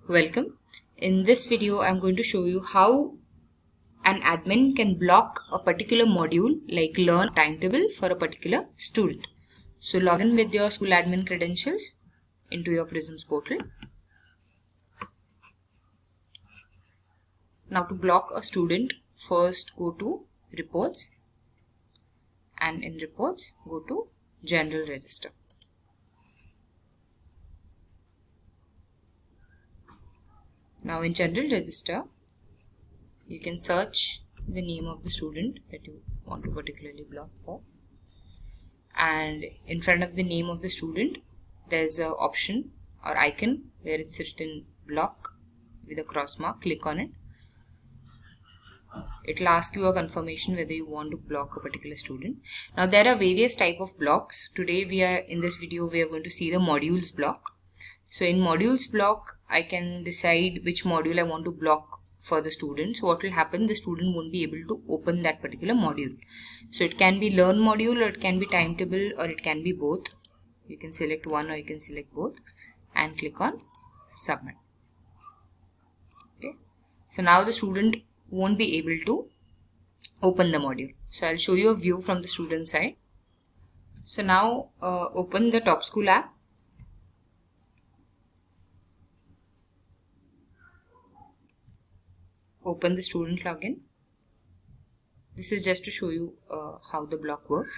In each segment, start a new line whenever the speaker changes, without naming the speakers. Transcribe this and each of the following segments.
Welcome. In this video, I'm going to show you how an admin can block a particular module like Learn Timetable for a particular student. So log in with your school admin credentials into your Prisms portal. Now to block a student, first go to Reports, and in Reports go to General Register. Now in General Register, you can search the name of the student that you want to particularly block for. And in front of the name of the student, there's an option or icon where it's written block with a cross mark. Click on it. It will ask you a confirmation whether you want to block a particular student. Now there are various type of blocks. Today in this video we are going to see the modules block. So in modules block, I can decide which module I want to block for the student. So what will happen, the student won't be able to open that particular module. So it can be Learn module, or it can be Timetable, or it can be both. You can select one or you can select both and click on Submit. Okay. So now the student won't be able to open the module. So I'll show you a view from the student side. So now open the Top School app. Open the student login. This is just to show you how the block works.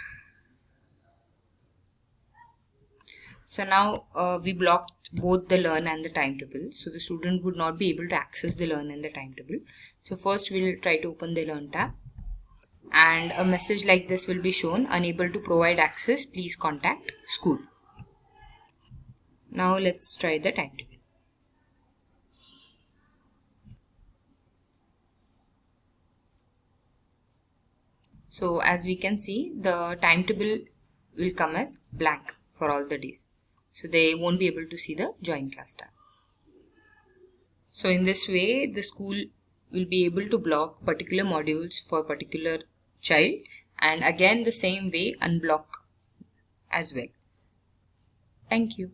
So now we blocked both the Learn and the Timetable. So the student would not be able to access the Learn and the Timetable. So first we'll try to open the Learn tab. And a message like this will be shown: unable to provide access, please contact school. Now let's try the Timetable. So as we can see, the timetable will come as blank for all the days. So they won't be able to see the Join Class tab. So in this way, the school will be able to block particular modules for particular child, and again the same way unblock as well. Thank you.